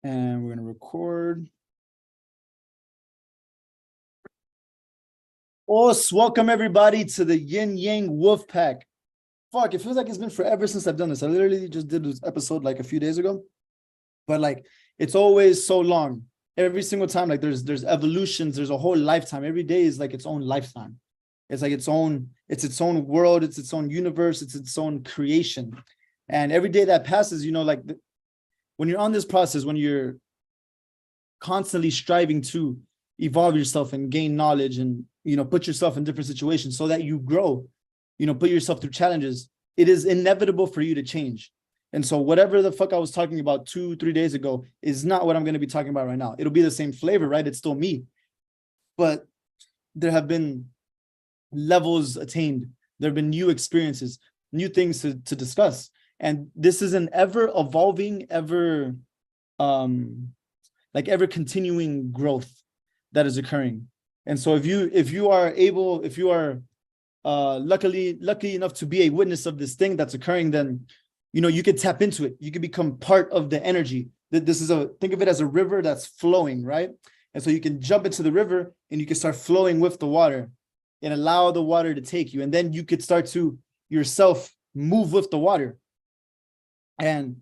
And we're gonna record. Welcome everybody to the Yin Yang Wolf Pack. Fuck, it feels like it's been forever since I've done this. I literally just did this episode like a few days ago, but like it's always so long. Every single time, like there's evolutions, there's a whole lifetime. Every day is like its own lifetime. It's like its own world, it's its own universe, it's its own creation. And every day that passes, like when you're on this process, when you're constantly striving to evolve yourself and gain knowledge and put yourself in different situations so that you grow, put yourself through challenges, it is inevitable for you to change. And so whatever the fuck I was talking about 2-3 days ago is not what I'm going to be talking about right now. It'll be the same flavor, right? It's still me, but there have been levels attained. There have been new experiences, new things to discuss. And this is an ever evolving, ever continuing growth that is occurring. And so if you are lucky enough to be a witness of this thing that's occurring, then you could tap into it. You could become part of the energy. Think of it as a river that's flowing, right? And so you can jump into the river and you can start flowing with the water and allow the water to take you. And then you could start to yourself move with the water. And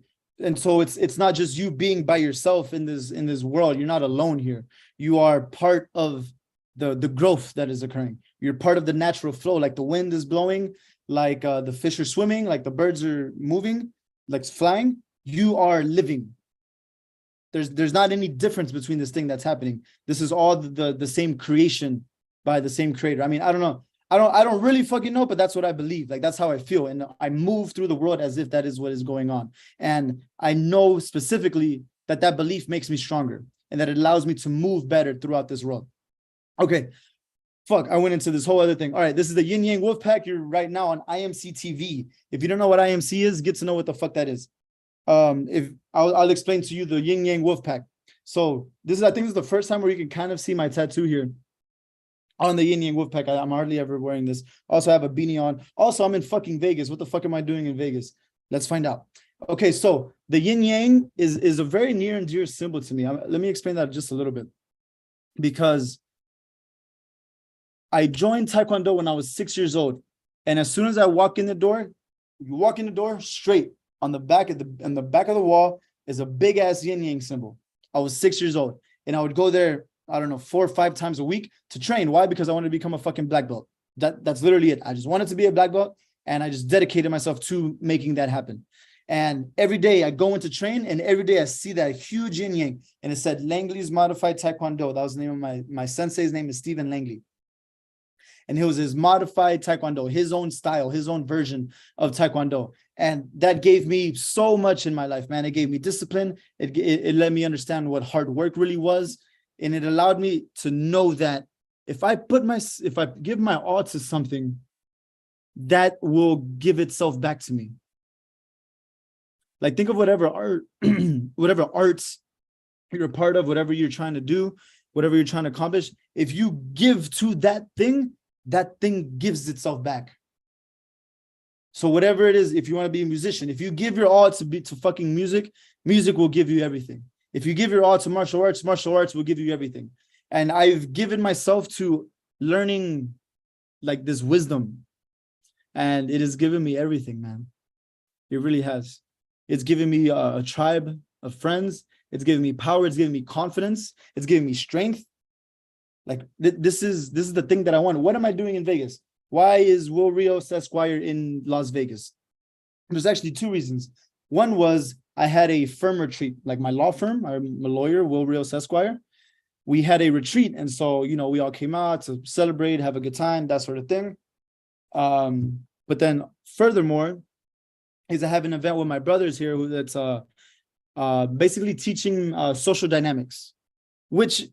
so it's not just you being by yourself in this world. You're not alone here. You are part of the growth that is occurring. You're part of the natural flow, like the wind is blowing, like the fish are swimming, like the birds are moving, like flying. You are living. There's not any difference between this thing that's happening. This is all the same creation by the same creator. I mean, I don't know. I don't really fucking know, but that's what I believe. Like, that's how I feel. And I move through the world as if that is what is going on. And I know specifically that belief makes me stronger and that it allows me to move better throughout this world. Okay. Fuck, I went into this whole other thing. All right, this is the Yin Yang Wolf Pack. You're right now on IMC TV. If you don't know what IMC is, get to know what the fuck that is. If I'll explain to you the Yin Yang Wolf Pack. So I think this is the first time where you can kind of see my tattoo here on the Yin Yang Wolf Pack. I'm hardly ever wearing this. Also, I have a beanie on. Also, I'm in fucking Vegas. What the fuck am I doing in Vegas? Let's find out. Okay, so the Yin Yang is a very near and dear symbol to me. Let me explain that just a little bit. Because I joined Taekwondo when I was 6 years old. And as soon as I walk in the door, you walk in the door, straight on the back of the wall is a big ass Yin Yang symbol. I was 6 years old. And I would go there, I don't know, 4 or 5 times a week to train. Why? Because I wanted to become a fucking black belt. That's literally it. I just wanted to be a black belt, and I just dedicated myself to making that happen. And every day I go into train, and every day I see that huge Yin Yang, and it said Langley's Modified Taekwondo. That was the name of my sensei's name is Stephen Langley. And it was his modified Taekwondo, his own style, his own version of Taekwondo. And that gave me so much in my life, man. It gave me discipline. It let me understand what hard work really was. And it allowed me to know that if I give my all to something, that will give itself back to me. Like, think of whatever art, whatever arts you're a part of, whatever you're trying to do, whatever you're trying to accomplish. If you give to that thing gives itself back. So whatever it is, if you want to be a musician, if you give your all to fucking music, music will give you everything. If you give your all to martial arts will give you everything. And I've given myself to learning like this wisdom, and it has given me everything, man. It really has. It's given me a tribe of friends. It's given me power. It's given me confidence. It's given me strength. Like, this is the thing that I want. What am I doing in Vegas? Why is Will Rios Esquire in Las Vegas? There's actually 2 reasons. One was I had a firm retreat, like my law firm. I'm a lawyer, Will Rios Esquire. We had a retreat. And so, we all came out to celebrate, have a good time, that sort of thing. But then furthermore, is I have an event with my brothers here that's basically teaching social dynamics, which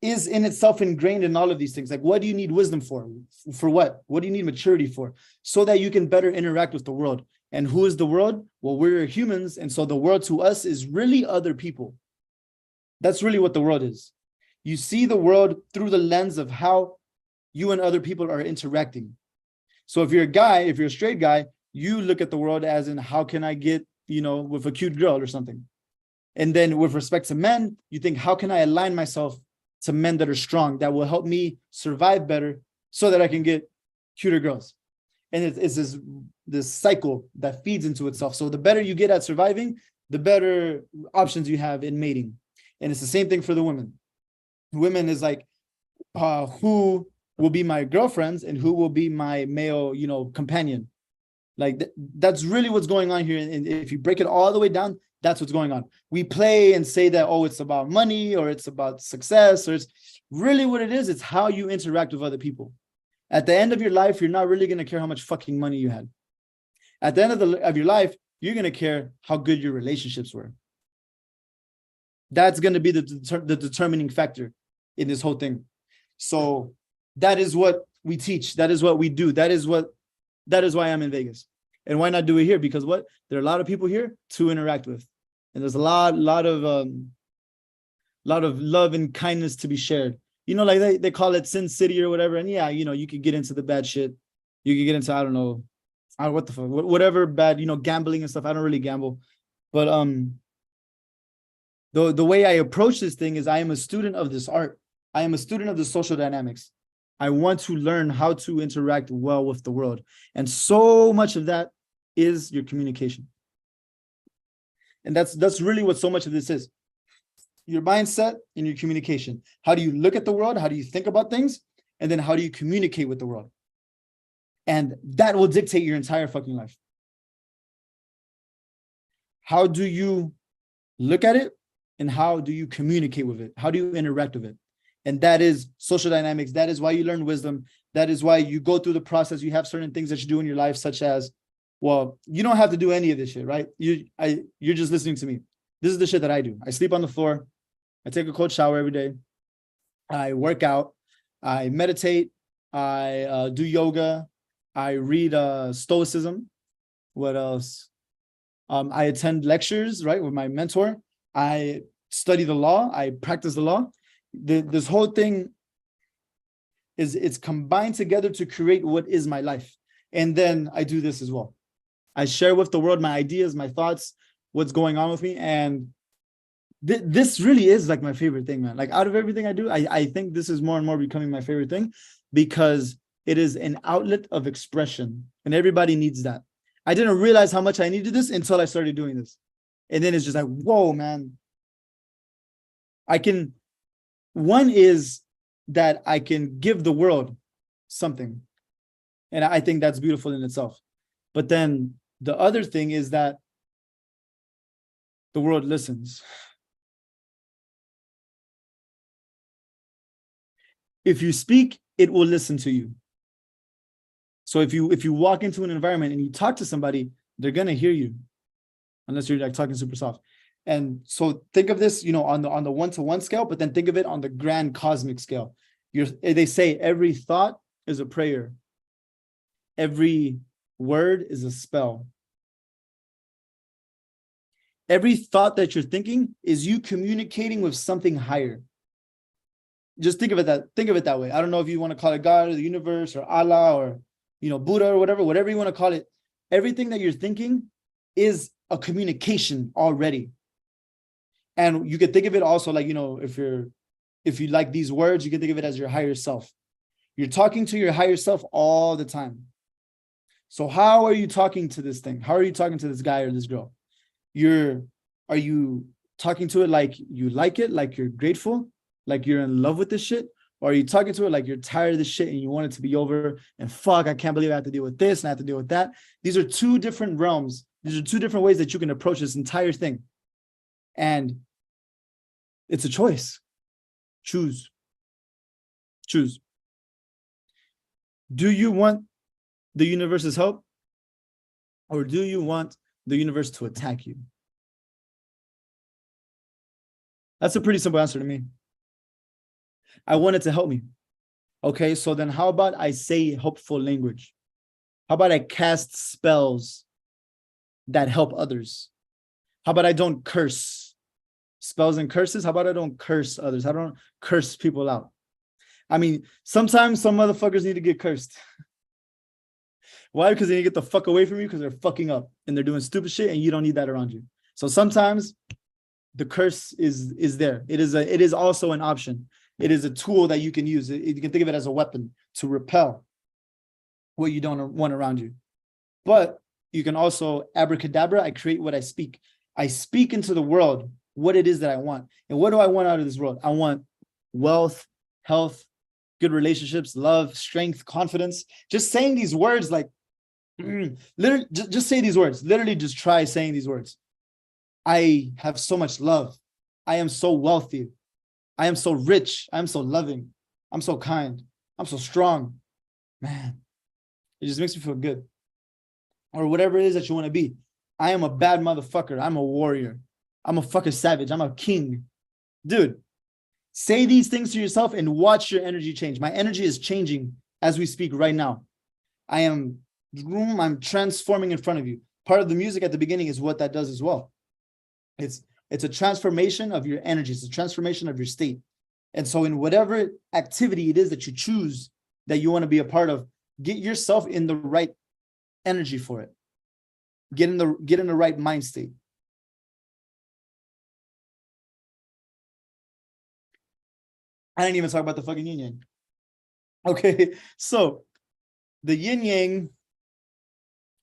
is in itself ingrained in all of these things. Like, what do you need wisdom for? For what? What do you need maturity for? So that you can better interact with the world. And who is the world? Well, we're humans. And so the world to us is really other people. That's really what the world is. You see the world through the lens of how you and other people are interacting. So if you're a straight guy, you look at the world as in, how can I get, with a cute girl or something? And then with respect to men, you think, how can I align myself to men that are strong, that will help me survive better so that I can get cuter girls? And it's this cycle that feeds into itself. So the better you get at surviving, the better options you have in mating. And it's the same thing for the women. Women is like, who will be my girlfriends and who will be my male, companion. Like that's really what's going on here. And if you break it all the way down, that's what's going on. We play and say that, oh, it's about money or it's about success, or it's really what it is. It's how you interact with other people. At the end of your life, you're not really going to care how much fucking money you had. At the end of your life, you're going to care how good your relationships were. That's going to be the determining factor in this whole thing. So that is what we teach. That is what we do. That is why I'm in Vegas. And why not do it here? Because there are a lot of people here to interact with. And there's a lot of love and kindness to be shared. Like they call it Sin City or whatever. And yeah, you could get into the bad shit. You could get into, I don't know, what the fuck, whatever bad, gambling and stuff. I don't really gamble. But the way I approach this thing is I am a student of this art. I am a student of the social dynamics. I want to learn how to interact well with the world. And so much of that is your communication. And that's really what so much of this is. Your mindset and your communication. How do you look at the world? How do you think about things? And then how do you communicate with the world? And that will dictate your entire fucking life. How do you look at it? And how do you communicate with it? How do you interact with it? And that is social dynamics. That is why you learn wisdom. That is why you go through the process. You have certain things that you do in your life, such as, well, you don't have to do any of this shit, right? You're just listening to me. This is the shit that I do. I sleep on the floor. I take a cold shower every day. I work out. I meditate. I do yoga. I read Stoicism. What else? I attend lectures, right, with my mentor. I study the law. I practice the law. This whole thing it's combined together to create what is my life. And then I do this as well. I share with the world my ideas, my thoughts, what's going on with me. And this really is like my favorite thing, man. Like out of everything I do, I think this is more and more becoming my favorite thing because it is an outlet of expression and everybody needs that. I didn't realize how much I needed this until I started doing this. And then it's just like, whoa, man. One is that I can give the world something. And I think that's beautiful in itself. But then the other thing is that the world listens. If you speak, it will listen to you. So if you walk into an environment and you talk to somebody, they're going to hear you. Unless you're like talking super soft. And so think of this, on the one-to-one scale, but then think of it on the grand cosmic scale. They say every thought is a prayer. Every word is a spell. Every thought that you're thinking is you communicating with something higher. Just think of it that way. I don't know if you want to call it God or the universe or Allah or Buddha or whatever you want to call it. Everything that you're thinking is a communication already. And you can think of it also like, if you like these words, you can think of it as your higher self. You're talking to your higher self all the time. So how are you talking to this thing? How are you talking to this guy or this girl? Are you talking to it like you like it, like you're grateful, like you're in love with this shit? Or are you talking to it like you're tired of this shit and you want it to be over and fuck, I can't believe I have to deal with this and I have to deal with that. These are two different realms. These are two different ways that you can approach this entire thing. And it's a choice. Choose. Do you want the universe's help? Or do you want the universe to attack you? That's a pretty simple answer to me. I want it to help me. Okay, so then how about I say helpful language? How about I cast spells that help others? How about I don't curse? Spells and curses? How about I don't curse others? I don't curse people out. I mean, sometimes some motherfuckers need to get cursed. Why? Because they need to get the fuck away from you because they're fucking up and they're doing stupid shit and you don't need that around you. So sometimes the curse is there. It is also an option. It is a tool that you can use. You can think of it as a weapon to repel what you don't want around you. But you can also abracadabra, I create what I speak. I speak into the world what it is that I want. And what do I want out of this world? I want wealth, health, good relationships, love, strength, confidence. Just saying these words, like literally just say these words. Literally just try saying these words. I have so much love. I am so wealthy. I am so rich. I am so loving. I'm so kind. I'm so strong. Man, it just makes me feel good. Or whatever it is that you want to be. I am a bad motherfucker. I'm a warrior. I'm a fucking savage. I'm a king. Dude, say these things to yourself and watch your energy change. My energy is changing as we speak right now. I'm transforming in front of you. Part of the music at the beginning is what that does as well. It's a transformation of your energy. It's a transformation of your state. And so in whatever activity it is that you choose that you want to be a part of, get yourself in the right energy for it. Get in the right mind state. I didn't even talk about the fucking yin yang. Okay, so the yin yang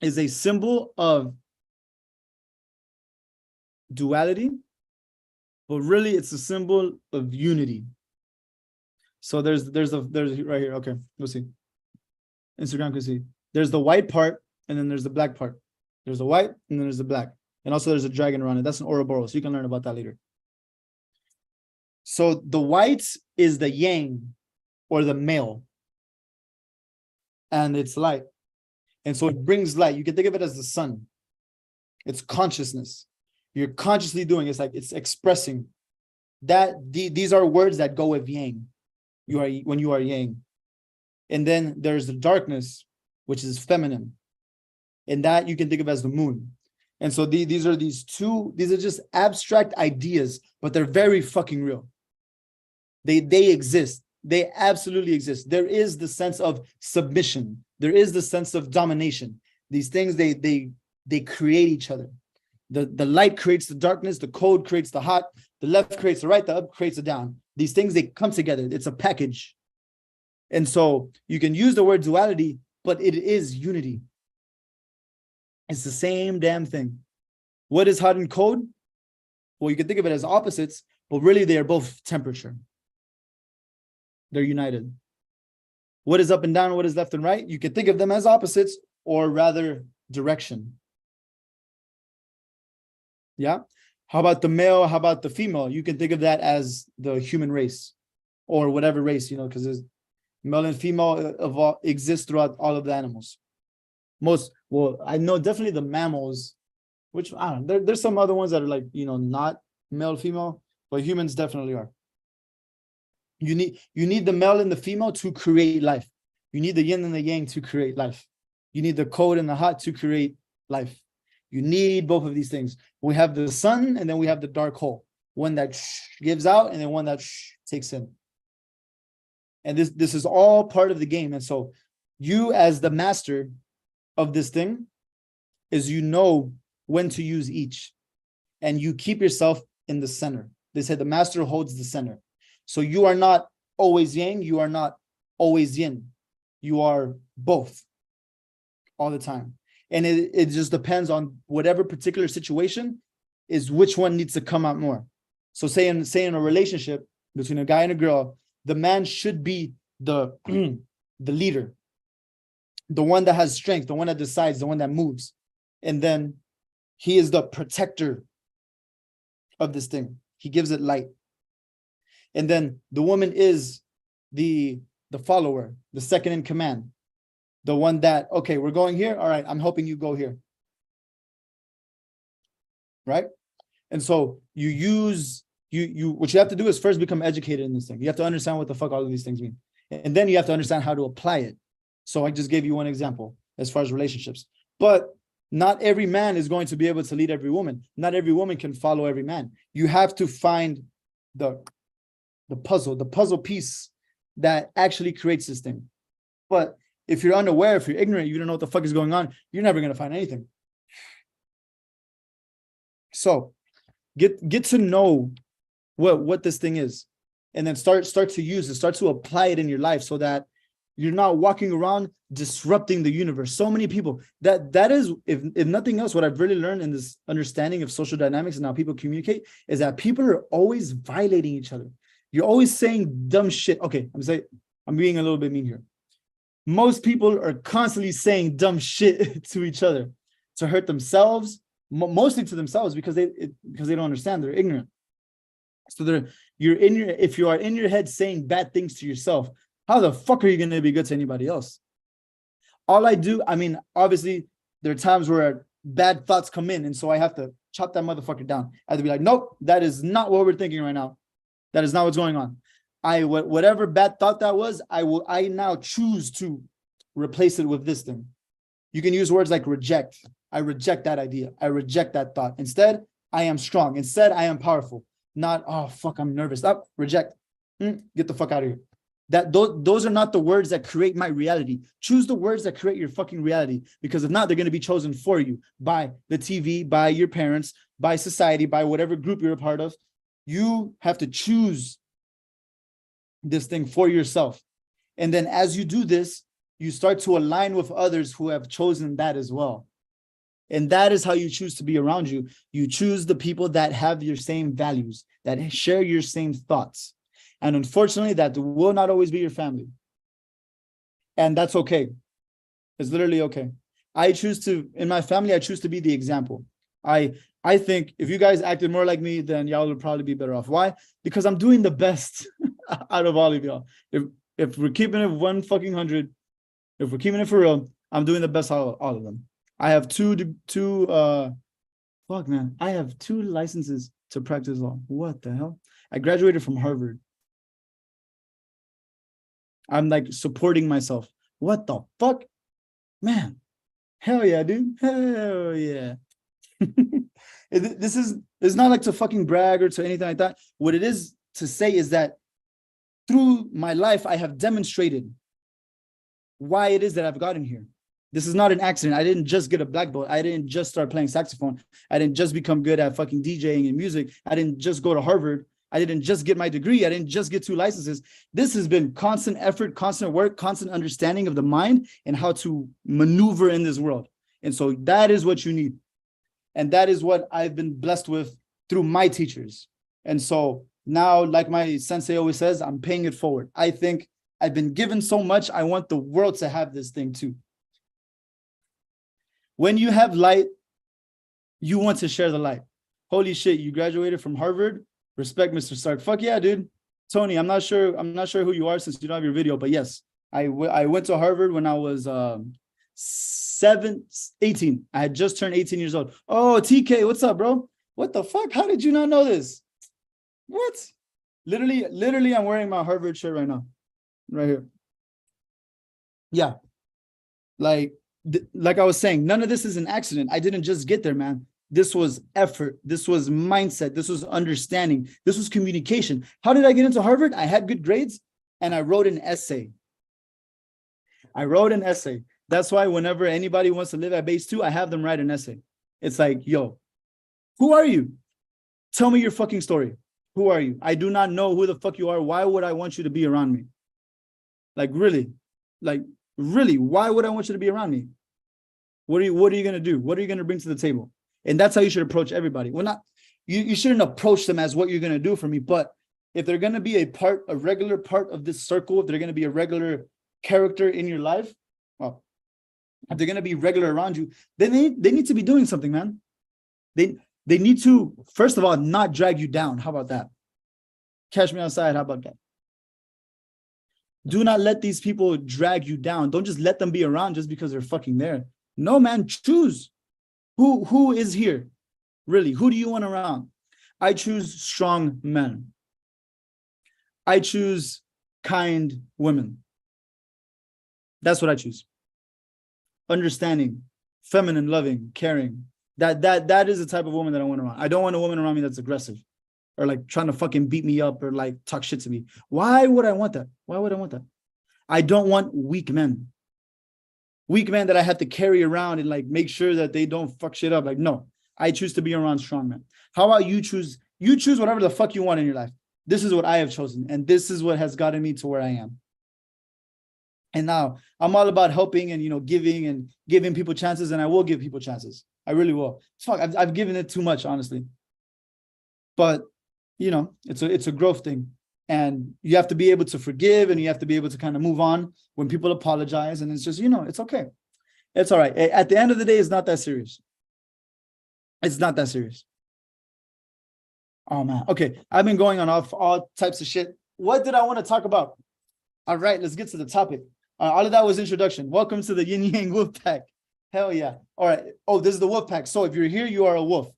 is a symbol of duality, but really it's a symbol of unity. So there's right here. Okay, we'll see. Instagram can see. There's the white part, and then there's the black part. There's the white, and then there's the black. And also there's a dragon around it. That's an Ouroboros. So you can learn about that later. So the white is the yang, or the male. And it's light. And so it brings light. You can think of it as the sun. It's consciousness. You're consciously doing it. It's like it's expressing that these are words that go with yang. When you are yang. And then there's the darkness, which is feminine. And that you can think of as the moon. And so these are just abstract ideas, but they're very fucking real. They exist. They absolutely exist. There is the sense of submission. There is the sense of domination. These things, they create each other. The light creates the darkness, the cold creates the hot, the left creates the right, the up creates the down. These things, they come together. It's a package. And so you can use the word duality, but it is unity. It's the same damn thing. What is hot and cold? Well, you can think of it as opposites, but really they are both temperature. They're united. What is up and down? What is left and right? You can think of them as opposites, or rather direction. Yeah. How about the male? How about the female? You can think of that as the human race, or whatever race, because there's male and female exist throughout all of the animals. I know definitely the mammals, which I don't know. There's some other ones that are like, not male, female, but humans definitely are. You need the male and the female to create life. You need the yin and the yang to create life. You need the cold and the hot to create life. You need both of these things. We have the sun, and then we have the dark hole. One that gives out, and then one that takes in. And this is all part of the game. And so you, as the master of this thing, is when to use each. And you keep yourself in the center. They said the master holds the center. So you are not always yang, you are not always yin. You are both all the time. And it just depends on whatever particular situation is which one needs to come out more. So say in a relationship between a guy and a girl, the man should be the leader, the one that has strength, the one that decides, the one that moves. And then he is the protector of this thing. He gives it light. And then the woman is the follower, the second in command, the one that, okay, we're going here. All right, I'm helping you go here. Right? And so what you have to do is first become educated in this thing. You have to understand what the fuck all of these things mean. And then you have to understand how to apply it. So I just gave you one example as far as relationships. But not every man is going to be able to lead every woman. Not every woman can follow every man. You have to find the puzzle piece that actually creates this thing. But if you're unaware, if you're ignorant, you don't know what the fuck is going on, you're never going to find anything. So Get to know what this thing is, and then start to use it, start to apply it in your life, so that you're not walking around disrupting the universe. So many people, that is, if nothing else, what I've really learned in this understanding of social dynamics and how people communicate is that people are always violating each other. You're always saying dumb shit. Okay, I'm being a little bit mean here. Most people are constantly saying dumb shit to each other to hurt themselves, mostly to themselves, because they don't understand. They're ignorant. So if you are in your head saying bad things to yourself, how the fuck are you going to be good to anybody else? Obviously, there are times where bad thoughts come in, and so I have to chop that motherfucker down. I have to be like, nope, that is not what we're thinking right now. That is not what's going on. Whatever bad thought that was, I now choose to replace it with this thing. You can use words like reject. I reject that idea. I reject that thought. Instead, I am strong. Instead, I am powerful. Not, oh, fuck, I'm nervous. Stop, reject. Get the fuck out of here. Those are not the words that create my reality. Choose the words that create your fucking reality, because if not, they're going to be chosen for you by the TV, by your parents, by society, by whatever group you're a part of. You have to choose this thing for yourself. And then as you do this, you start to align with others who have chosen that as well. And that is how you choose to be around you. You choose the people that have your same values, that share your same thoughts. And unfortunately, that will not always be your family. And that's okay. It's literally okay. In my family, I choose to be the example. I think if you guys acted more like me, then y'all would probably be better off. Why? Because I'm doing the best out of all of y'all. If we're keeping it 100, if we're keeping it for real, I'm doing the best out of all of them. I have I have 2 licenses to practice law. What the hell? I graduated from Harvard. I'm like supporting myself. What the fuck? Man. Hell yeah, dude. Hell yeah. It's not like to fucking brag or to anything like that. What it is to say is that through my life, I have demonstrated why it is that I've gotten here. This is not an accident. I didn't just get a black belt. I didn't just start playing saxophone. I didn't just become good at fucking DJing and music. I didn't just go to Harvard. I didn't just get my degree. I didn't just get 2 licenses. This has been constant effort, constant work, constant understanding of the mind and how to maneuver in this world. And so that is what you need. And that is what I've been blessed with through my teachers. And so now, like my sensei always says, I'm paying it forward. I think I've been given so much. I want the world to have this thing too. When you have light, you want to share the light. Holy shit, you graduated from Harvard. Respect, Mr. Stark. Fuck yeah, dude. Tony, I'm not sure who you are since you don't have your video, but yes, I went to Harvard when I was 18. I had just turned 18 years old. Oh, TK, what's up, bro? What the fuck? How did you not know this? What? Literally, I'm wearing my Harvard shirt right now. Right here. Yeah. Like I was saying, none of this is an accident. I didn't just get there, man. This was effort. This was mindset. This was understanding. This was communication. How did I get into Harvard? I had good grades and I wrote an essay. That's why whenever anybody wants to live at base 2, I have them write an essay. It's like, yo, who are you? Tell me your fucking story. Who are you? I do not know who the fuck you are. Why would I want you to be around me? Like, really, why would I want you to be around me? What are you going to do? What are you going to bring to the table? And that's how you should approach everybody. Well, you shouldn't approach them as what you're going to do for me. But if they're going to be a regular part of this circle, if they're going to be a regular character in your life, well, if they're going to be regular around you, then they need to be doing something, man. They need to, first of all, not drag you down. How about that? Catch me outside. How about that? Do not let these people drag you down. Don't just let them be around just because they're fucking there. No, man, choose. Who is here? Really, who do you want around? I choose strong men. I choose kind women. That's what I choose. Understanding, feminine, loving, caring. That is the type of woman that I want around. I don't want a woman around me that's aggressive or like trying to fucking beat me up or like talk shit to me. Why would I want that? Why would I want that? I don't want weak men. Weak men that I have to carry around and like make sure that they don't fuck shit up. Like, no, I choose to be around strong men. How about you choose? You choose whatever the fuck you want in your life. This is what I have chosen, and this is what has gotten me to where I am. And now I'm all about helping and giving people chances, and I will give people chances. I really will. Fuck, I've given it too much, honestly. But it's a growth thing, and you have to be able to forgive, and you have to be able to kind of move on when people apologize, and it's just it's okay. It's all right. At the end of the day, it's not that serious. It's not that serious. Oh man. Okay, I've been going on off all types of shit. What did I want to talk about? All right, let's get to the topic. All of that was introduction. Welcome to the Yin Yang Wolf Pack. Hell yeah. All right. Oh, this is the Wolf Pack. So if you're here, you are a wolf.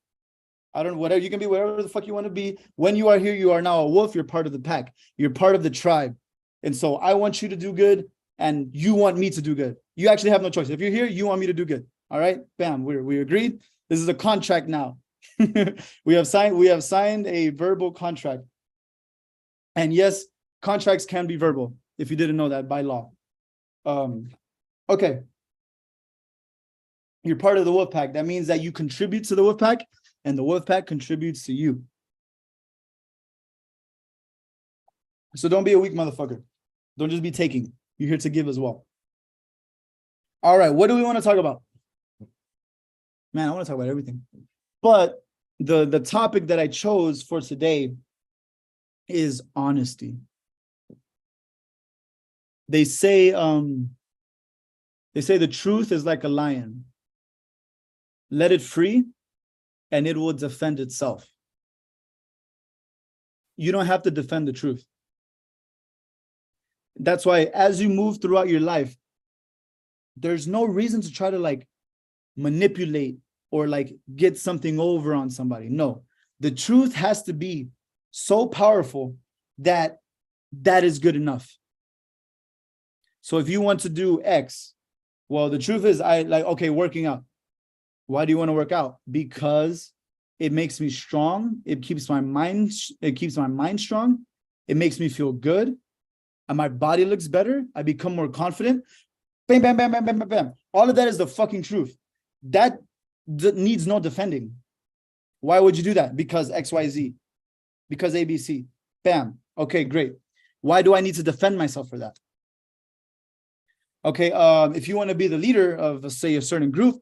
I don't know, whatever you can be, whatever the fuck you want to be. When you are here, you are now a wolf. You're part of the pack. You're part of the tribe. And so I want you to do good, and you want me to do good. You actually have no choice. If you're here, you want me to do good. All right. Bam. We agreed. This is a contract now. We have signed a verbal contract. And yes, contracts can be verbal, if you didn't know that, by law. Okay. You're part of the wolf pack. That means that you contribute to the wolf pack, and the wolf pack contributes to you. So don't be a weak motherfucker. Don't just be taking. You're here to give as well. All right. What do we want to talk about? Man, I want to talk about everything. But the topic that I chose for today is honesty. They say the truth is like a lion. Let it free, and it will defend itself. You don't have to defend the truth. That's why as you move throughout your life, there's no reason to try to manipulate or get something over on somebody. No, the truth has to be so powerful that is good enough. So if you want to do X, well, the truth is working out. Why do you want to work out? Because it makes me strong. It keeps my mind strong. It makes me feel good. And my body looks better. I become more confident. Bam, bam, bam, bam, bam, bam, bam. All of that is the fucking truth. That needs no defending. Why would you do that? Because XYZ. Because ABC. Bam. Okay, great. Why do I need to defend myself for that? Okay, if you want to be the leader of, say, a certain group,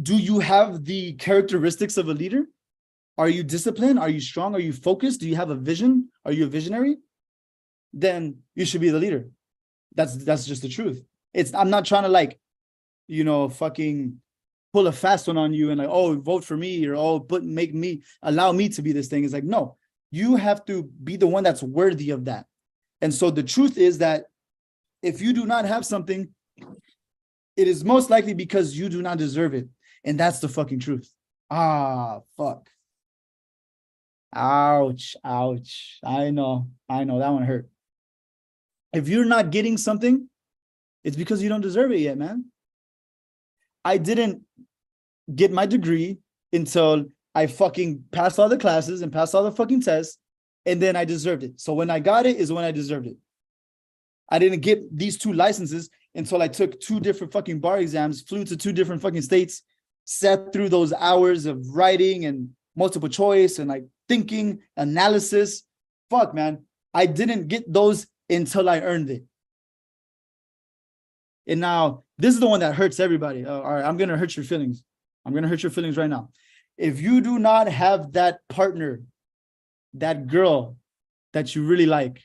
do you have the characteristics of a leader? Are you disciplined? Are you strong? Are you focused? Do you have a vision? Are you a visionary? Then you should be the leader. That's just the truth. I'm not trying to fucking pull a fast one on you and vote for me, or allow me to be this thing. It's no, you have to be the one that's worthy of that. And so the truth is that if you do not have something, it is most likely because you do not deserve it. And that's the fucking truth. Fuck. Ouch. I know that one hurt. If you're not getting something, it's because you don't deserve it yet, man. I didn't get my degree until I fucking passed all the classes and passed all the fucking tests, and then I deserved it. So when I got it is when I deserved it. I didn't get these 2 licenses until I took 2 different fucking bar exams, flew to 2 different fucking states, sat through those hours of writing and multiple choice and thinking, analysis. Fuck, man. I didn't get those until I earned it. And now this is the one that hurts everybody. All right, I'm going to hurt your feelings. I'm going to hurt your feelings right now. If you do not have that partner, that girl that you really like,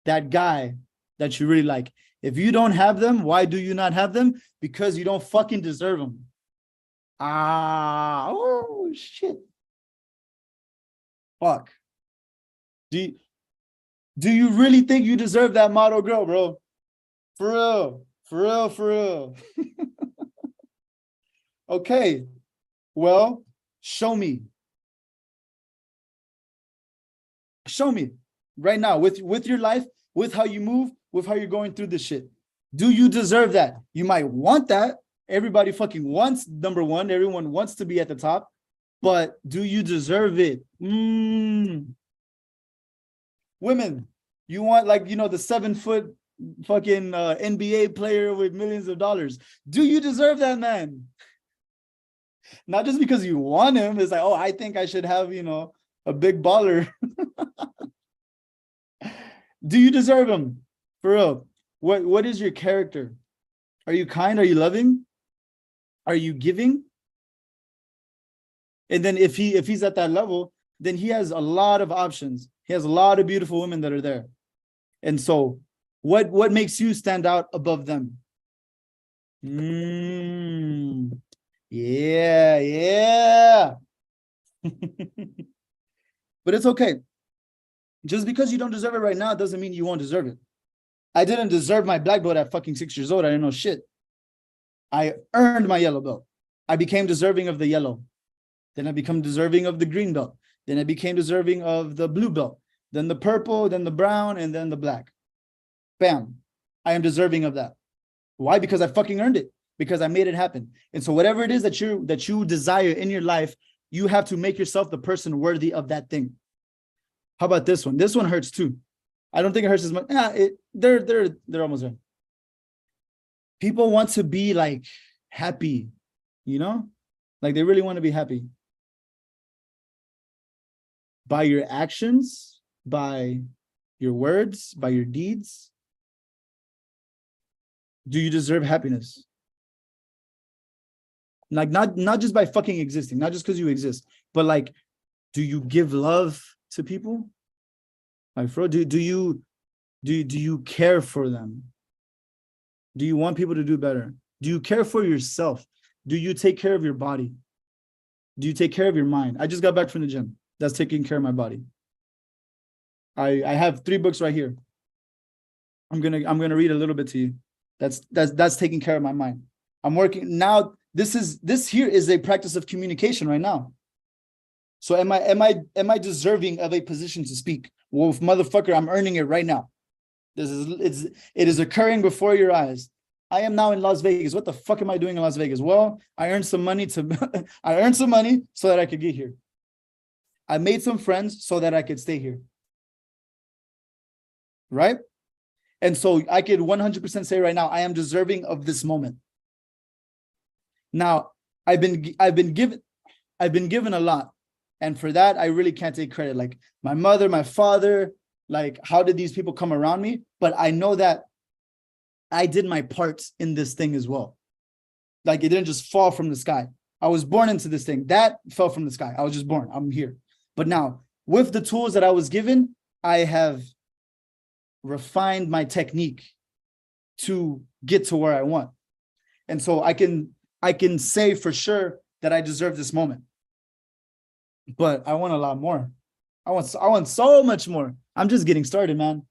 that guy that you really like, if you don't have them, why do you not have them? Because you don't fucking deserve them. Oh, shit. Fuck. Do you really think you deserve that model girl, bro? For real. For real, for real. Okay. Well, show me. Show me right now with your life, with how you move, with how you're going through this shit. Do you deserve that? You might want that. Everybody fucking wants number one. Everyone wants to be at the top. But do you deserve it? Women, you want the 7-foot fucking NBA player with millions of dollars. Do you deserve that, man? Not just because you want him. It's like, oh, I think I should have, a big baller. Do you deserve him? For real. What is your character? Are you kind? Are you loving? Are you giving? And then if he's at that level, then he has a lot of options. He has a lot of beautiful women that are there. And so what makes you stand out above them? Yeah. But it's okay. Just because you don't deserve it right now doesn't mean you won't deserve it. I didn't deserve my black belt at fucking 6 years old. I didn't know shit. I earned my yellow belt. I became deserving of the yellow. Then I become deserving of the green belt. Then I became deserving of the blue belt. Then the purple, then the brown, and then the black. Bam. I am deserving of that. Why? Because I fucking earned it. Because I made it happen. And so whatever it is that you desire in your life, you have to make yourself the person worthy of that thing. How about this one? This one hurts too. I don't think it hurts as much. They're almost there. People want to be like happy, like they really want to be happy. By your actions, by your words, by your deeds. Do you deserve happiness? Like not just by fucking existing, not just because you exist, but like, do you give love to people? Like, bro, do you care for them? Do you want people to do better? Do you care for yourself? Do you take care of your body? Do you take care of your mind? I just got back from the gym. That's taking care of my body. I have 3 books right here. I'm gonna read a little bit to you. That's taking care of my mind. I'm working now. This here is a practice of communication right now. So am I deserving of a position to speak? Well, motherfucker, I'm earning it right now. It is occurring before your eyes. I am now in Las Vegas. What the fuck am I doing in Las Vegas? Well, I earned some money I earned some money so that I could get here. I made some friends so that I could stay here. Right? And so I could 100% say right now, I am deserving of this moment. Now, I've been given a lot. And for that, I really can't take credit. Like my mother, my father, like how did these people come around me? But I know that I did my part in this thing as well. Like it didn't just fall from the sky. I was born into this thing. That fell from the sky. I was just born. I'm here. But now, with the tools that I was given, I have refined my technique to get to where I want. And so I can say for sure that I deserve this moment. But I want a lot more. I want so much more. I'm just getting started, man.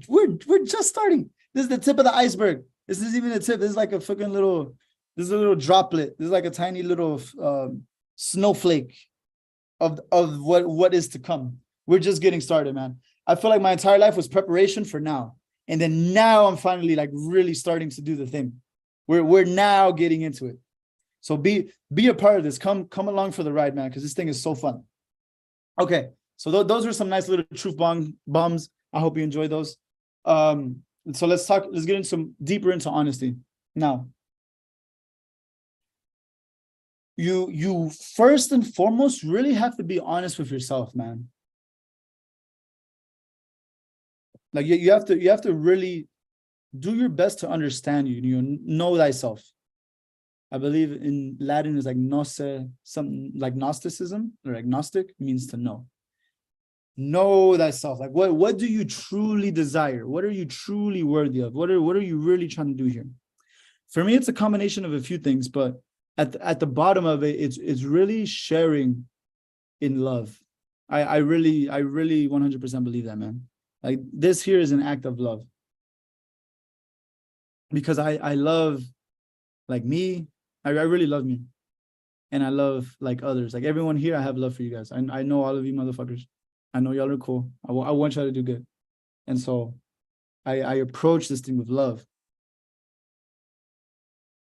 We're just starting. This is the tip of the iceberg. This isn't even the tip. This is like a fucking little, this is a little droplet. This is like a tiny little snowflake of what is to come. We're just getting started, man. I feel like my entire life was preparation for now. And then now I'm finally like really starting to do the thing. We're now getting into it. So be a part of this. Come along for the ride, man, because this thing is so fun. Okay, so those are some nice little truth bombs. I hope you enjoy those. So let's get into deeper into honesty. Now, you first and foremost really have to be honest with yourself, man. Like you have to really do your best to understand you know thyself. I believe in Latin is like gnosis, something like Gnosticism or agnostic means to know. Know thyself. Like what do you truly desire? What are you truly worthy of? What are you really trying to do here? For me, it's a combination of a few things, but at the bottom of it, it's really sharing in love. I really 100% believe that, man. Like this here is an act of love. Because I love like me. I really love me. And I love like others. Like everyone here, I have love for you guys. I know all of you motherfuckers. I know y'all are cool. I want y'all to do good. And so I approach this thing with love.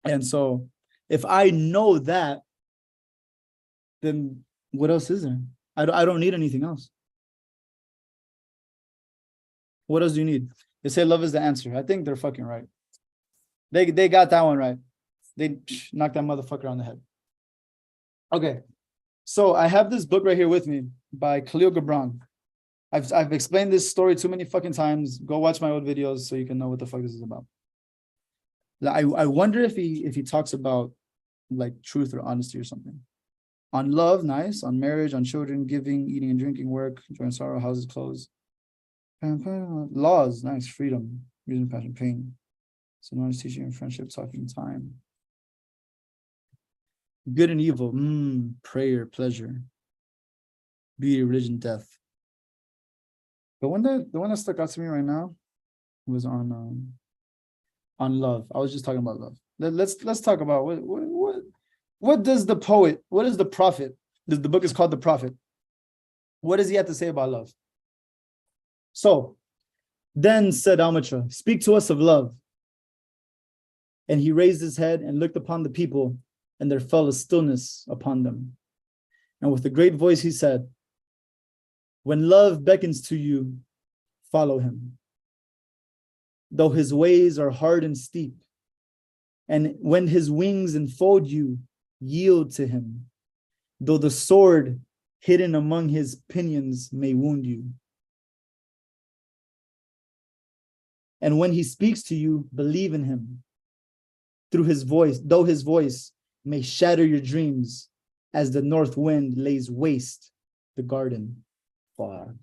And so if I know that, then what else is there? I don't need anything else. What else do you need? They say love is the answer. I think they're fucking right. They got that one right. They knocked that motherfucker on the head. Okay. So I have this book right here with me by Khalil Gibran. I've explained this story too many fucking times. Go watch my old videos so you can know what the fuck this is about. I wonder if he talks about like truth or honesty or something. On love, nice. On marriage, on children, giving, eating and drinking, work, joy and sorrow, houses, clothes. Laws, nice. Freedom, reason, passion, pain. So knowledge, teaching, and friendship, talking, time. Good and evil, prayer, pleasure. Beauty, religion, death. The one that stuck out to me right now was on love. I was just talking about love. Let's talk about what does the poet, what is the prophet? The book is called The Prophet. What does he have to say about love? So then said Amitra, speak to us of love. And he raised his head and looked upon the people, and there fell a stillness upon them. And with a great voice he said, when love beckons to you, follow him. Though his ways are hard and steep, and when his wings enfold you, yield to him. Though the sword hidden among his pinions may wound you. And when he speaks to you, believe in him. Through his voice, though his voice may shatter your dreams, as the north wind lays waste the garden. Fuck.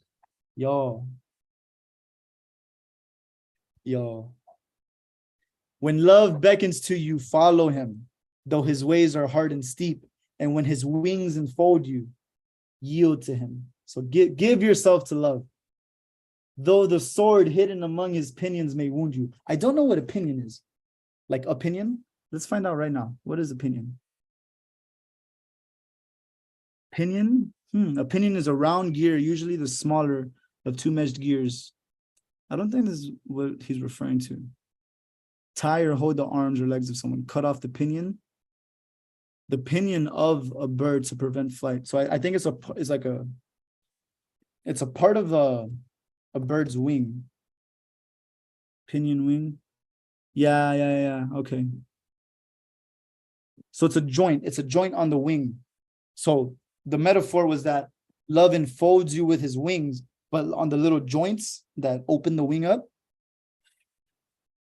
Yo. When love beckons to you, follow him, though his ways are hard and steep, and when his wings enfold you, yield to him. So give yourself to love. Though the sword hidden among his pinions may wound you. I don't know what opinion is. Like opinion? Let's find out right now. What is opinion? Pinion? Opinion is a round gear, usually the smaller of two meshed gears. I don't think this is what he's referring to. Tie or hold the arms or legs of someone. Cut off the pinion of a bird to prevent flight. So I think it's a part of a bird's wing. Pinion wing. Yeah. Okay. So it's a joint. It's a joint on the wing. So the metaphor was that love enfolds you with his wings, but on the little joints that open the wing up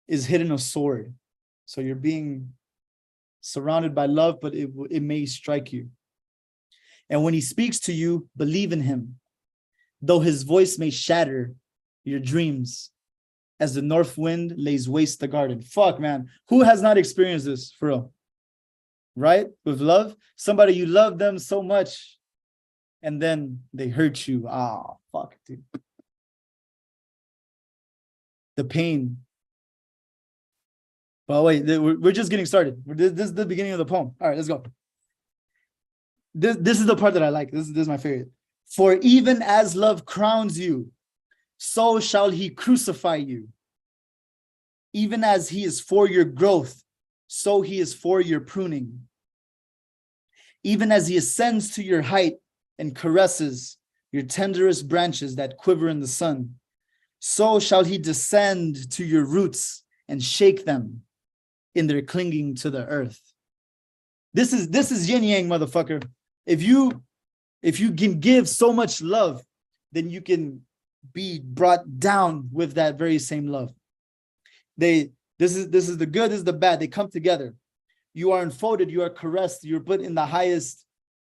is hidden a sword. So you're being surrounded by love, but it may strike you. And when he speaks to you, believe in him. Though his voice may shatter your dreams, as the north wind lays waste the garden. Fuck, man. Who has not experienced this, for real? Right? With love? Somebody, you love them so much, and then they hurt you. Ah, fuck, dude. The pain. But wait, we're just getting started. This is the beginning of the poem. All right, let's go. This is the part that I like. This is my favorite. For even as love crowns you, so shall he crucify you. Even as he is for your growth, so he is for your pruning. Even as he ascends to your height and caresses your tenderest branches that quiver in the sun, so shall he descend to your roots and shake them in their clinging to the earth. This is yin yang, motherfucker. If you can give so much love, then you can be brought down with that very same love. This is the good, this is the bad. They come together. You are enfolded, you are caressed, you're put in the highest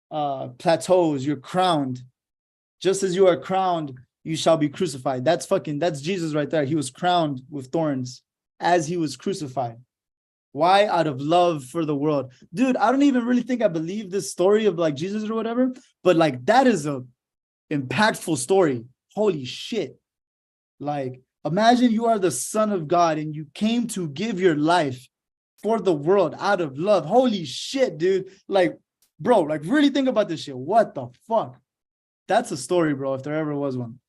plateaus, you're crowned. Just as you are crowned, you shall be crucified. That's Jesus right there. He was crowned with thorns as he was crucified. Why? Out of love for the world. Dude, I don't even really think I believe this story of like Jesus or whatever, but like that is a impactful story. Holy shit. Like, imagine you are the Son of God and you came to give your life for the world out of love. Holy shit, dude. Like, bro, like really think about this shit. What the fuck? That's a story, bro, if there ever was one.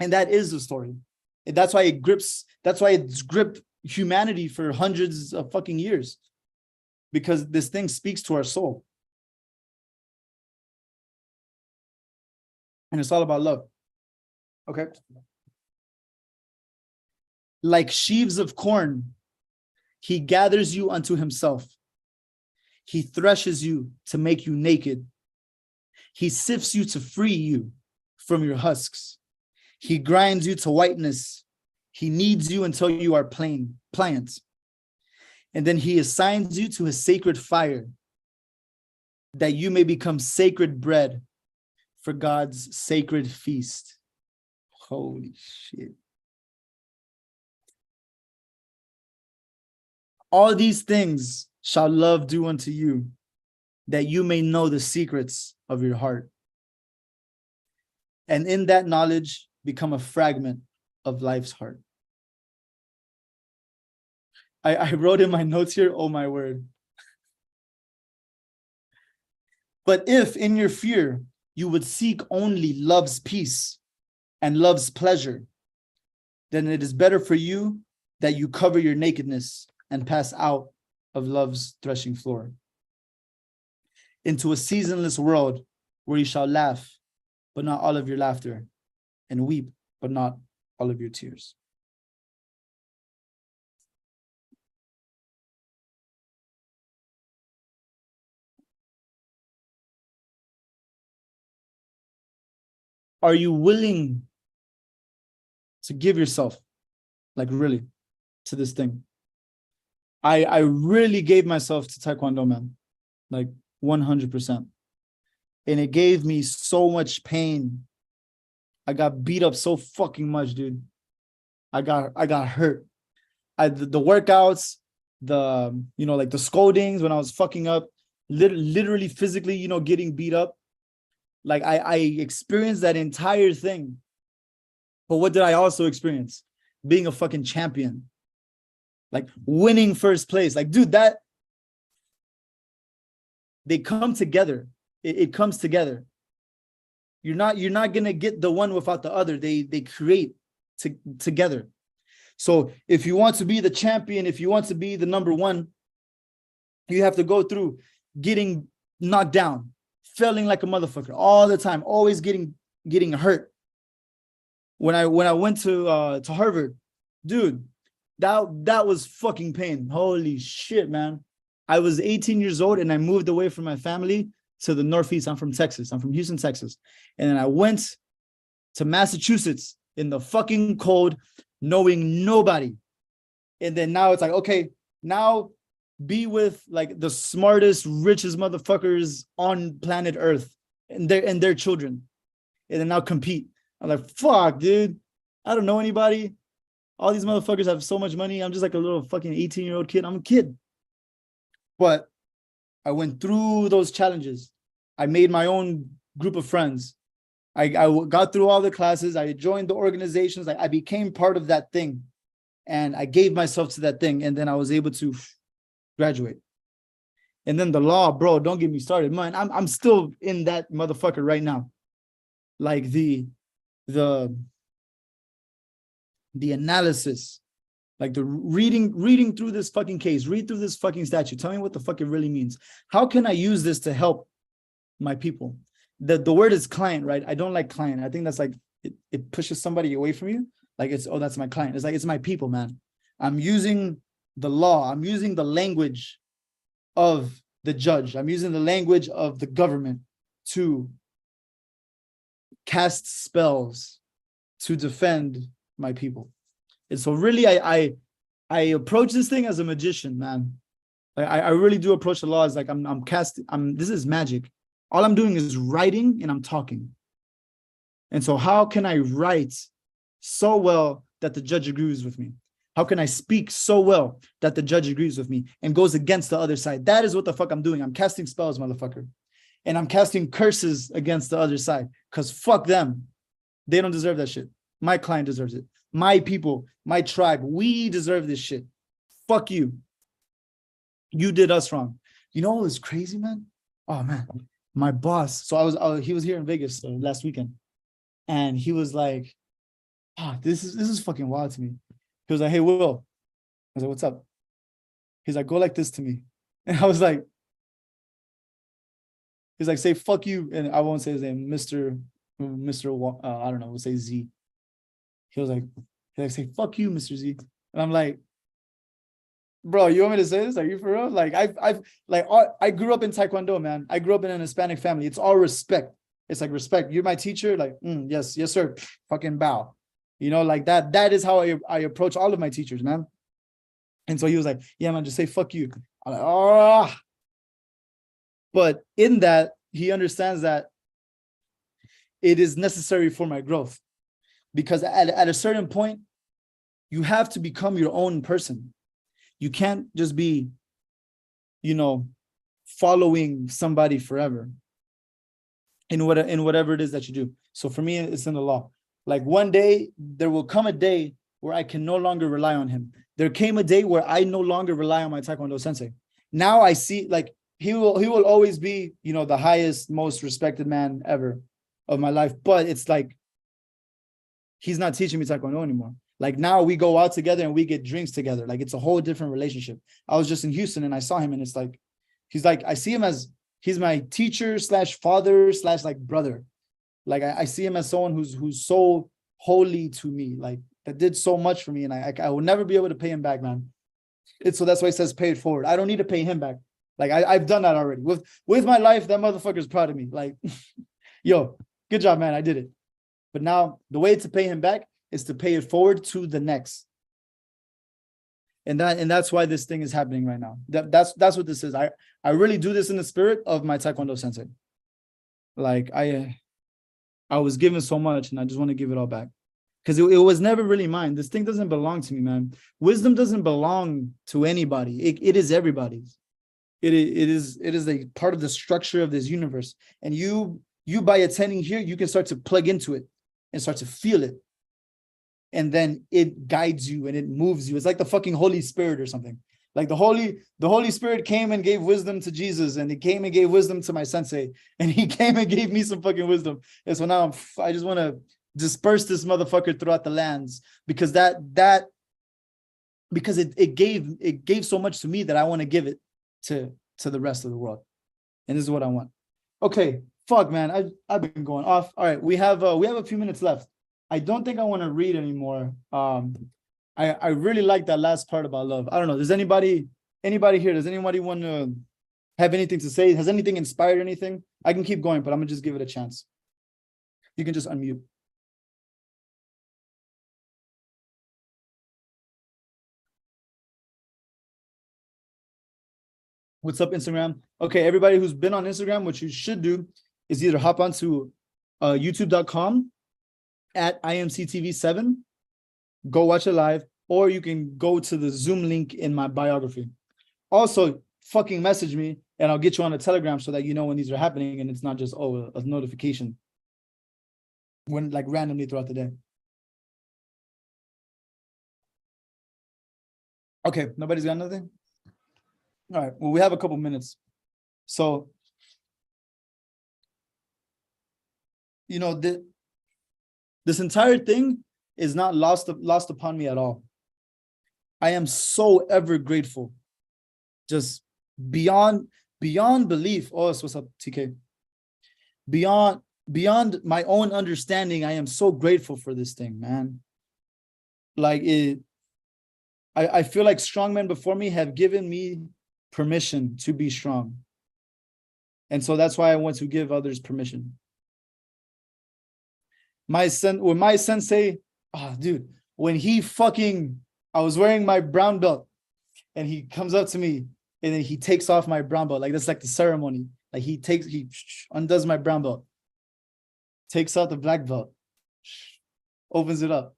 And that is the story. And that's why it's gripped humanity for hundreds of fucking years. Because this thing speaks to our soul. And it's all about love. Okay. Like sheaves of corn, he gathers you unto himself. He threshes you to make you naked He sifts you to free you from your husks. He grinds you to whiteness. He kneads you until you are pliant. And then he assigns you to his sacred fire, that you may become sacred bread for God's sacred feast. Holy shit. All these things shall love do unto you, that you may know the secrets of your heart. And in that knowledge, become a fragment of life's heart. I wrote in my notes here, oh my word. But if in your fear, you would seek only love's peace and love's pleasure, then it is better for you that you cover your nakedness and pass out of love's threshing floor into a seasonless world where you shall laugh, but not all of your laughter, and weep, but not all of your tears. Are you willing to give yourself, like really, to this thing? I really gave myself to Taekwondo, man, like 100%. And it gave me so much pain. I got beat up so fucking much, dude. I got hurt. The workouts, like the scoldings when I was fucking up, literally physically, getting beat up. Like I experienced that entire thing. But what did I also experience? Being a fucking champion. Like winning first place. Like, dude, that they come together. It comes together. You're not gonna get the one without the other. They create together. So if you want to be the champion, if you want to be the number one, you have to go through getting knocked down, failing like a motherfucker all the time, always getting hurt. When I went to Harvard, dude, that was fucking pain. Holy shit, man. I was 18 years old and I moved away from my family to the Northeast. I'm from Texas. I'm from Houston, Texas. And then I went to Massachusetts in the fucking cold, knowing nobody. And then now it's like, okay, now be with like the smartest, richest motherfuckers on planet Earth and their children. And then now compete. I'm like, fuck, dude. I don't know anybody. All these motherfuckers have so much money. I'm just like a little fucking 18-year-old kid. I'm a kid. But I went through those challenges. I made my own group of friends. I got through all the classes. I joined the organizations. I became part of that thing. And I gave myself to that thing. And then I was able to graduate. And then the law, bro, don't get me started. Man, I'm still in that motherfucker right now. Like the analysis, like the reading through this fucking case, read through this fucking statute. Tell me what the fuck it really means. How can I use this to help my people? The word is client, right? I don't like client. I think that's like, it pushes somebody away from you. Like that's my client. It's like, it's my people, man. I'm using the law. I'm using the language of the judge. I'm using the language of the government to cast spells to defend my people. And so really I approach this thing as a magician, man. Like I really do approach the law as like I'm casting, this is magic. All I'm doing is writing and I'm talking. And so how can I write so well that the judge agrees with me? How can I speak so well that the judge agrees with me and goes against the other side? That is what the fuck I'm doing. I'm casting spells, motherfucker. And I'm casting curses against the other side because fuck them. They don't deserve that shit. My client deserves it. My people, my tribe, we deserve this shit. Fuck you. You did us wrong. You know what was crazy, man? Oh, man. My boss. So he was here in Vegas last weekend. And he was like, this is fucking wild to me. He was like, hey, Will. I was like, what's up? He's like, go like this to me. And I was like, he's like, say fuck you. And I won't say his name, Mr. I don't know, we'll say Z. He was like, say fuck you, Mr. Z. And I'm like, bro, you want me to say this? Are you for real? Like I grew up in Taekwondo, man. I grew up in an Hispanic family. It's all respect. It's like respect. You're my teacher. Like, yes, yes, sir. Fucking bow. You know, like that. That is how I approach all of my teachers, man. And so he was like, yeah, man, just say fuck you. I'm like, oh. But in that, he understands that it is necessary for my growth. Because at a certain point, you have to become your own person. You can't just be, you know, following somebody forever in whatever it is that you do. So for me, it's in the law. Like one day, there will come a day where I can no longer rely on him. There came a day where I no longer rely on my Taekwondo sensei. Now I see, like, he will always be, you know, the highest, most respected man ever of my life. But it's like, he's not teaching me Taekwondo anymore. Like now we go out together and we get drinks together. Like it's a whole different relationship. I was just in Houston and I saw him and it's like, he's like, I see him as, he's my teacher / father / like brother. Like I see him as someone who's so holy to me, like that did so much for me. And I will never be able to pay him back, man. So that's why he says pay it forward. I don't need to pay him back. Like I've done that already. With my life, that motherfucker's proud of me. Like, yo, good job, man. I did it. But now the way to pay him back is to pay it forward to the next. And that's why this thing is happening right now. That's what this is. I really do this in the spirit of my Taekwondo sensei. Like I was given so much and I just want to give it all back. Because it was never really mine. This thing doesn't belong to me, man. Wisdom doesn't belong to anybody. It is everybody's. It is a part of the structure of this universe. And you by attending here, you can start to plug into it and start to feel it. And then it guides you and it moves you. It's like the fucking Holy Spirit or something. Like the Holy Spirit came and gave wisdom to Jesus, and he came and gave wisdom to my sensei, and he came and gave me some fucking wisdom. And so now I just want to disperse this motherfucker throughout the lands, because because it gave so much to me that I want to give it to the rest of the world. And this is what I want. Okay, fuck, man, I've been going off. All right, we have a few minutes left. I don't think I want to read anymore. I really like that last part about love. I don't know. Does anybody here, does anybody want to have anything to say? Has anything inspired anything? I can keep going, but I'm gonna just give it a chance. You can just unmute. What's up, Instagram? Okay, everybody who's been on Instagram, what you should do is either hop onto youtube.com at IMCTV7, go watch it live, or you can go to the Zoom link in my biography. Also, fucking message me and I'll get you on a Telegram so that you know when these are happening and it's not just, a notification when like randomly throughout the day. Okay, nobody's got nothing? All right, well, we have a couple minutes. So, you know, this entire thing is not lost upon me at all. I am so ever grateful, just beyond belief. Oh, so what's up, TK? Beyond my own understanding, I am so grateful for this thing, man. Like I feel like strong men before me have given me permission to be strong. And so that's why I want to give others permission. When my sensei, dude, when I was wearing my brown belt and he comes up to me and then he takes off my brown belt. Like that's like the ceremony. Like he undoes my brown belt, takes out the black belt, opens it up,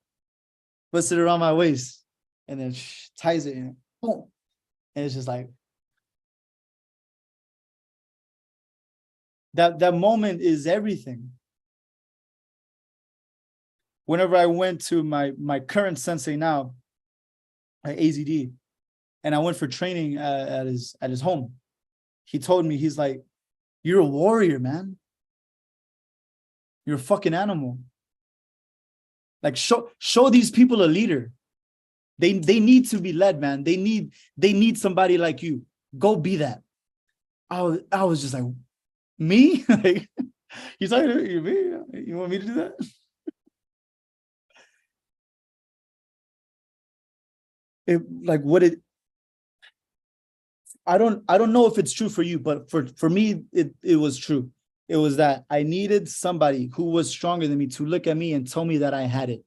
puts it around my waist, and then ties it in. Boom. And it's just like, that moment is everything. Whenever I went to my current sensei now at AZD, and I went for training at his home, he told me, he's like, you're a warrior, man. You're a fucking animal. Like show these people a leader. They need to be led, man. They need somebody like you. Go be that. I was just like, me? Like, he's like, me? You want me to do that? I don't know if it's true for you, but for me, it was true. It was that I needed somebody who was stronger than me to look at me and tell me that I had it.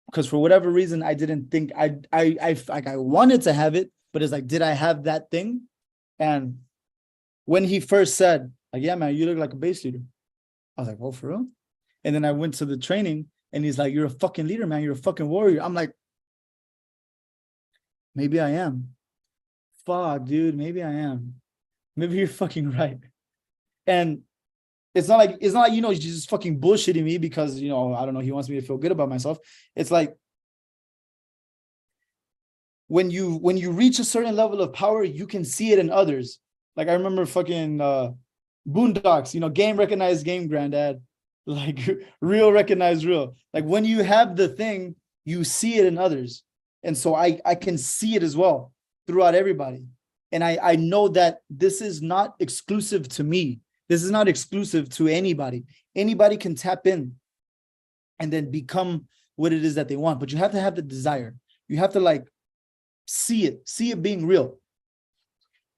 Because for whatever reason, I didn't think I wanted to have it, but it's like, did I have that thing? And when he first said, like, yeah, man, you look like a base leader. I was like, oh, for real? And then I went to the training and he's like, you're a fucking leader, man. You're a fucking warrior. I'm like, maybe I am. Fuck, dude, maybe I am. Maybe you're fucking right. And it's not like, you know, he's just fucking bullshitting me because, you know, I don't know, he wants me to feel good about myself. It's like, when you reach a certain level of power, you can see it in others. Like I remember fucking Boondocks, you know, game recognized game, granddad. Like real recognized real. Like when you have the thing, you see it in others. And so I can see it as well throughout everybody. And I know that this is not exclusive to me. This is not exclusive to anybody. Anybody can tap in and then become what it is that they want. But you have to have the desire. You have to like see it being real.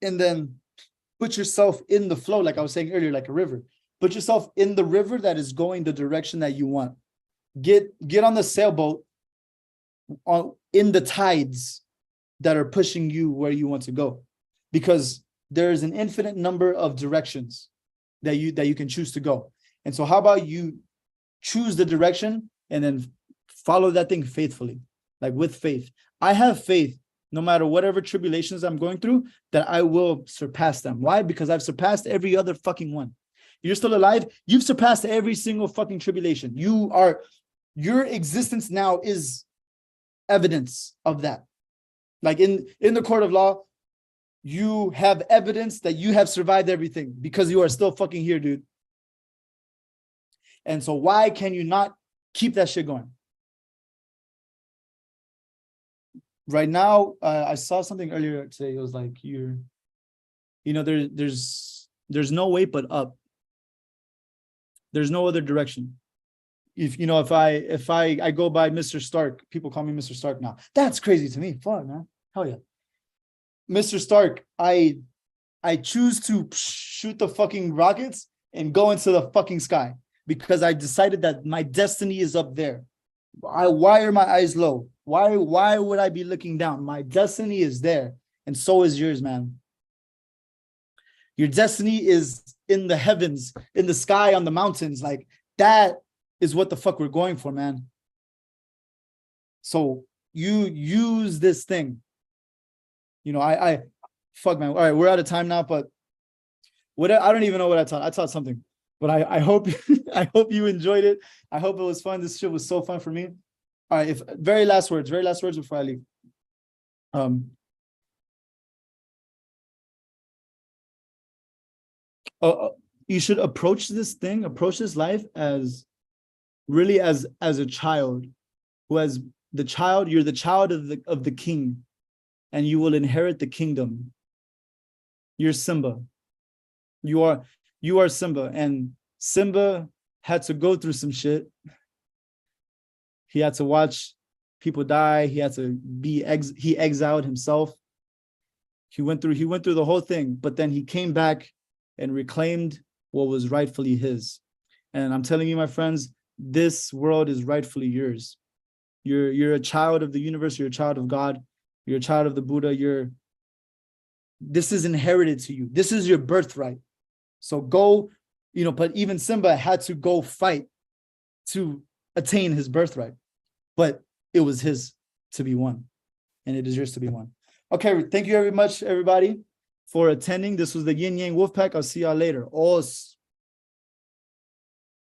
And then put yourself in the flow, like I was saying earlier, like a river. Put yourself in the river that is going the direction that you want. Get on the sailboat in the tides that are pushing you where you want to go. Because there's an infinite number of directions that you can choose to go. And so how about you choose the direction and then follow that thing faithfully, like with faith. I have faith no matter whatever tribulations I'm going through, that I will surpass them. Why? Because I've surpassed every other fucking one. You're still alive. You've surpassed every single fucking tribulation. Your existence now is evidence of that. Like in the court of law, you have evidence that you have survived everything because you are still fucking here, dude. And so why can you not keep that shit going? Right now, I saw something earlier today. It was like, there's no way but up. There's no other direction. If I go by Mr. Stark, people call me Mr. Stark now. That's crazy to me. Fuck, man. Hell yeah. Mr. Stark, I choose to shoot the fucking rockets and go into the fucking sky because I decided that my destiny is up there. Why are my eyes low? Why would I be looking down? My destiny is there, and so is yours, man. Your destiny is in the heavens, in the sky, on the mountains. Like that is what the fuck we're going for, man. So you use this thing. I fuck, man. All right, we're out of time now, but I don't even know what I taught. I taught something, but I hope I hope you enjoyed it. I hope it was fun. This shit was so fun for me. All right, very last words before I leave. You should approach this life as really as a child who has you're the child of the king, and you will inherit the kingdom. You're Simba. You are Simba, and Simba had to go through some shit. He had to watch people die. He had to he exiled himself. He went through the whole thing, but then he came back and reclaimed what was rightfully his. And I'm telling you, my friends, this world is rightfully yours. You're a child of the universe. You're a child of God. You're a child of the Buddha. This is inherited to you. This is your birthright. So go, but even Simba had to go fight to attain his birthright. But it was his to be won, and it is yours to be won. Okay, thank you very much, everybody, for attending. This was the Yin Yang Wolfpack. I'll see y'all later. Os.